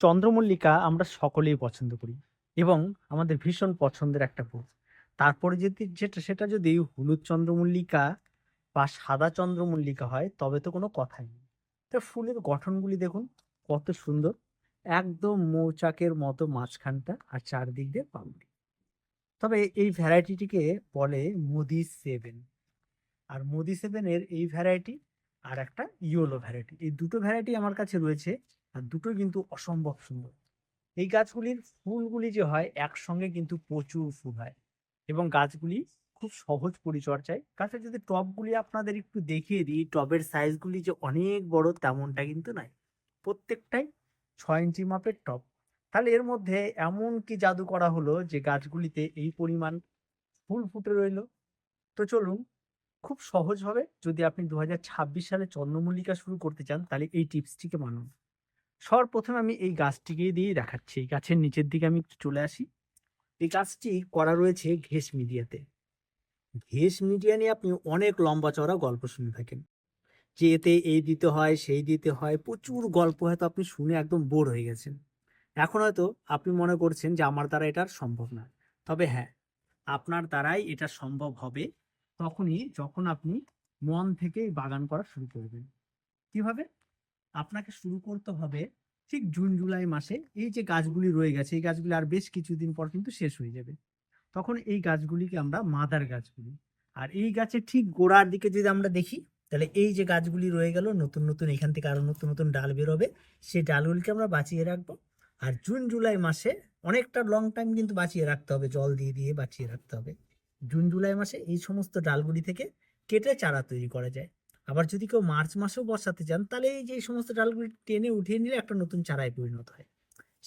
চন্দ্রমল্লিকা আমরা সকলেই পছন্দ করি এবং আমাদের ভীষণ পছন্দের একটা ফুল। তারপরে যদি সেটা যদি হলুদ চন্দ্রমল্লিকা বা সাদা চন্দ্রমল্লিকা হয় তবে তো কোনো কথাই নেই। তা ফুলের গঠনগুলি দেখুন কত সুন্দর। একদম মৌচাকের মতো মাঝখানটা আর চারদিক দিয়ে পাপড়ি। তবে এই ভ্যারাইটিটিকে বলে মোদি 7। আর মোদি 7 এর এই ভ্যারাইটি আর একটা ইয়েলো ভ্যারাইটি। এই দুটো ভ্যারাইটি আমার কাছে রয়েছে আর দুটোই কিন্তু অসম্ভব সুন্দর। এই গাছগুলির ফুলগুলি যে হয় একসঙ্গে কিন্তু প্রচুর ফুল হয় এবং গাছগুলি খুব সহজ পরিচর্যায়। গাছের যদি টবগুলি আপনাদের একটু দেখিয়ে দিই, টবের সাইজগুলি যে অনেক বড় তেমনটা কিন্তু নয়, প্রত্যেকটাই 6 ইঞ্চি মাপের টব। তাহলে এর মধ্যে এমন কি জাদু করা হলো যে গাছগুলিতে এই পরিমাণ ফুল ফুটে রইলো। তো চলুন, খুব সহজভাবে যদি আপনি 2026 সালে চন্দ্রমল্লিকা শুরু করতে চান তাহলে এই টিপসটিকে মানুন। সর্বপ্রথমে আমি এই গাছটিকে দিয়ে দেখাচ্ছি। এই গাছের নিচের দিকে আমি একটু চলে আসি। এই গাছটি করা রয়েছে ঘেঁস মিডিয়াতে। ঘেঁস মিডিয়া নিয়ে আপনি অনেক লম্বা চওড়া গল্প শুনে থাকেন যে এতে এই দিতে হয় সেই দিতে হয়, প্রচুর গল্প হয়তো আপনি শুনে একদম বোর হয়ে গেছেন। এখন হয়তো আপনি মনে করছেন যে আমার দ্বারা এটা সম্ভব না। তবে হ্যাঁ, আপনার দ্বারাই এটা সম্ভব হবে তখনই যখন আপনি মন থেকে বাগান করা শুরু করবেন। কিভাবে? আপনাকে শুরু করতে হবে ঠিক জুন জুলাই মাসে। এই যে গাছগুলি রয়ে গেছে এই গাছগুলি আর বেশ কিছুদিন পর কিন্তু শেষ হয়ে যাবে। তখন এই গাছগুলিকে আমরা মাদার গাছ বলি। আর এই গাছের ঠিক গোড়ার দিকে যদি আমরা দেখি তাহলে এই যে গাছগুলি রয়ে গেল নতুন নতুন, এখান থেকে আরো নতুন নতুন ডাল বেরোবে। সেই ডালগুলিকে আমরা বাঁচিয়ে রাখবো। আর জুন জুলাই মাসে অনেকটা লং টাইম কিন্তু বাঁচিয়ে রাখতে হবে, জল দিয়ে দিয়ে বাঁচিয়ে রাখতে হবে। জুন জুলাই মাসে এই সমস্ত ডালগুলি থেকে কেটে চারা তৈরি করা যায়। আবার যদি কেউ মার্চ মাসেও বসাতে চান তাহলে এই যে সমস্ত ডালগুলি টেনে উঠিয়ে নিলে একটা নতুন চারায় পরিণত হয়।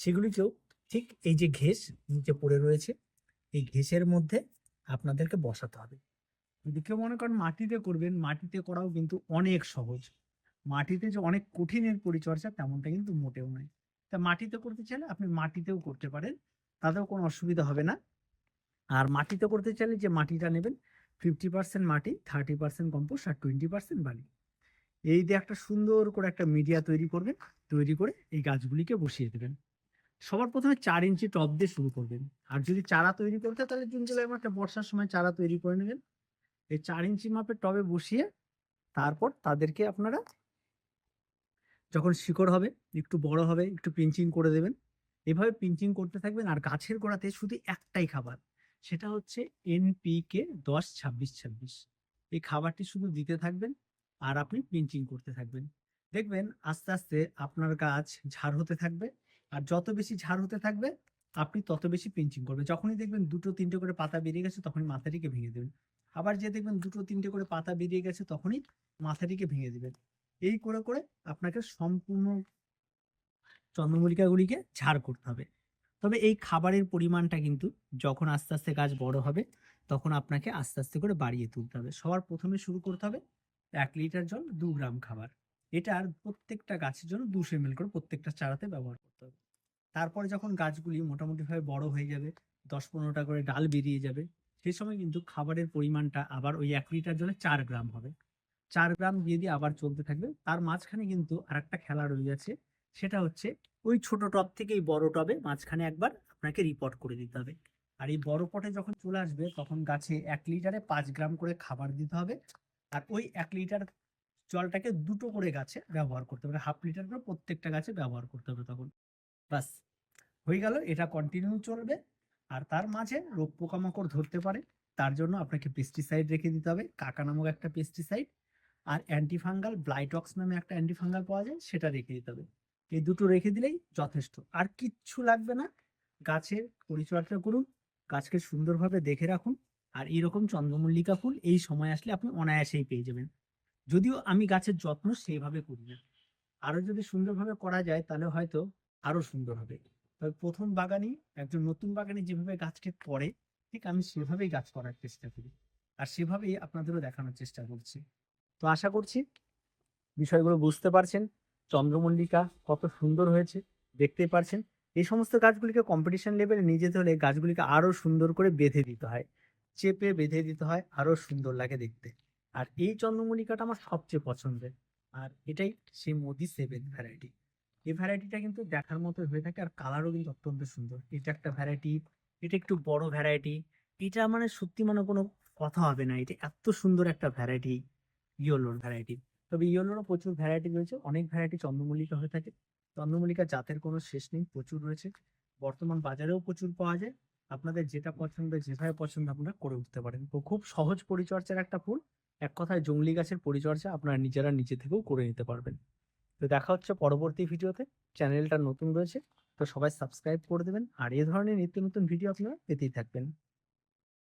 সেগুলিকেও ঠিক এই যে ঘেঁস নিচে পড়ে রয়েছে এই ঘেঁষের মধ্যে আপনাদেরকে বসাতে হবে। যদি কেউ মনে করেন মাটিতে করবেন, মাটিতে করাও কিন্তু অনেক সহজ। মাটিতে যে অনেক কঠিনের পরিচর্যা তেমনটা কিন্তু মোটেও নয়। তা মাটিতে করতে চাইলে আপনি মাটিতেও করতে পারেন, তাতেও কোনো অসুবিধা হবে না। আর মাটিতে করতে চাইলে যে মাটিটা নেবেন 50% মাটি, 30% কম্পোস্ট আর 20% বালি। এই দিয়ে একটা সুন্দর করে একটা মিডিয়া তৈরি করবেন। তৈরি করে এই গাছগুলিকে বসিয়ে দেবেন। সবার প্রথমে 4 ইঞ্চি টব দিয়ে শুরু করবেন। আর যদি চারা তৈরি করতে হয় তাহলে জুন জুলাই মাসে বর্ষার সময় চারা তৈরি করে নেবেন। এই 4 ইঞ্চি মাপের টবে বসিয়ে তারপর তাদেরকে আপনারা যখন শিকড় হবে, একটু বড় হবে, একটু পিঞ্চিং করে দেবেন। এভাবে পিঞ্চিং করতে থাকবেন। আর গাছের গোড়াতে শুধু একটাই খাবার, সেটা হচ্ছে NPK 10-26-26। এই খাবারটি শুধু দিতে থাকবেন আর আপনি পিঞ্চিং করতে থাকবেন। দেখবেন আস্তে আস্তে আপনার গাছ ঝাড় হতে থাকবে। আর যত বেশি ঝাড় হতে থাকবে আপনি তত বেশি পিঞ্চিং করবেন। যখনই দেখবেন দুটো তিনটে করে পাতা বেরিয়ে গেছে তখনই মাথাটিকে ভেঙে দেবেন। আবার যে দেখবেন দুটো তিনটে করে পাতা বেরিয়ে গেছে তখনই মাথাটিকে ভেঙে দেবেন। এই করে করে আপনাকে সম্পূর্ণ চন্দ্রমল্লিকাগুলিকে ঝাড় করতে হবে। তবে এই খাবারের পরিমাণটা কিন্তু যখন আস্তে আস্তে গাছ বড় হবে তখন আপনাকে আস্তে আস্তে করে বাড়িয়ে তুলতে হবে। সবার প্রথমে শুরু করতে হবে 1 লিটার জল 2 গ্রাম খাবার। এটার প্রত্যেকটা গাছের জন্য 200 ml করে প্রত্যেকটা চারাতে ব্যবহার করতে হবে। তারপরে যখন গাছগুলি মোটামুটিভাবে বড় হয়ে যাবে, 10-15টা করে ডাল বেরিয়ে যাবে, সেই সময় কিন্তু খাবারের পরিমাণটা আবার ওই 1 লিটার জলে 4 গ্রাম হবে। 4 গ্রাম দিয়ে দিয়ে আবার চলতে থাকবে। তার মাঝখানে কিন্তু আরেকটা খেলা রয়ে গেছে, সেটা হচ্ছে ওই ছোট টব থেকে এই বড় টবে মাঝখানে একবার আপনাকে রিপোর্ট করে দিতে হবে। আর এই বড় পটে যখন চলে আসবে তখন গাছে 1 লিটারে 5 গ্রাম করে খাবার দিতে হবে। আর ওই 1 লিটার জলটাকে দুটো করে গাছে ব্যবহার করতে হবে, 1/2 লিটার করে প্রত্যেকটা গাছে ব্যবহার করতে হবে তখন। বাস, হয়ে গেল। এটা কন্টিনিউ চলবে। আর তার মাঝে রোগ পোকামাকড় ধরতে পারে, তার জন্য আপনাকে পেস্টিসাইড রেখে দিতে হবে, কাকা নামক একটা পেস্টিসাইড। আর অ্যান্টিফাঙ্গাল ব্লাইটক্স নামে একটা অ্যান্টিফাঙ্গাল পাওয়া যায়, সেটা রেখে দিতে হবে। এই দুটো রেখে দিলেই যথেষ্ট, আর কিচ্ছু লাগবে না। গাছের পরিচর্যা করুন, গাছকে সুন্দরভাবে দেখে রাখুন। আর এরকম চন্দ্রমল্লিকা ফুল এই সময় আসলে আপনি অনায়াসেই পেয়ে যাবেন। যদিও আমি গাছের যত্ন সেইভাবে করি না, আরো যদি সুন্দরভাবে করা যায় তাহলে হয়তো আরো সুন্দর হবে। তবে প্রথম বাগানি, একজন নতুন বাগানি যেভাবে গাছকে করে ঠিক আমি সেভাবেই গাছ করার চেষ্টা করি। আর সেভাবেই আপনাদেরও দেখানোর চেষ্টা করছি। তো আশা করছি বিষয়গুলো বুঝতে পারছেন। চন্দ্রমল্লিকা কত সুন্দর হয়েছে দেখতেই পারছেন। এই সমস্ত গাছগুলিকে কম্পিটিশন লেভেলে নিয়ে যেতে হলে গাছগুলিকে আরো সুন্দর করে বেঁধে দিতে হয়, চেপে বেঁধে দিতে হয়, আরো সুন্দর লাগে দেখতে। আর এই চন্দ্রমল্লিকাটা আমার সবচেয়ে পছন্দের। আর এটাই সেই মোদি 7 ভ্যারাইটি। এই ভ্যারাইটিটা কিন্তু দেখার মতো হয়ে থাকে আর কালারও কিন্তু অত্যন্ত সুন্দর। এটা একটা ভ্যারাইটি, এটা একটু বড় ভ্যারাইটি। এটা মানে সত্যি মানে কোনো কথা হবে না, এটা এত সুন্দর একটা ভ্যারাইটি ইয়েলোর ভ্যারাইটি। তবে ইয়েলোরও প্রচুর ভ্যারাইটি রয়েছে, অনেক ভ্যারাইটি চন্দ্রমল্লিকা হয়ে থাকে। চন্দ্রমল্লিকা জাতের কোনো শেষ নেই, প্রচুর রয়েছে, বর্তমান বাজারেও প্রচুর পাওয়া যায়। আপনাদের যেটা পছন্দ, যেভাবে পছন্দ আপনারা করে উঠতে পারেন। তো খুব সহজ পরিচর্যার একটা ফুল, এক কথায় জংলি গাছের পরিচর্যা আপনারা নিজেরা নিজে থেকেও করে নিতে পারবেন। তো দেখা হচ্ছে পরবর্তী ভিডিওতে। চ্যানেলটা নতুন রয়েছে, তো সবাই সাবস্ক্রাইব করে দেবেন আর এই ধরনের নিত্য নতুন ভিডিও আপনারা পেতেই থাকবেন।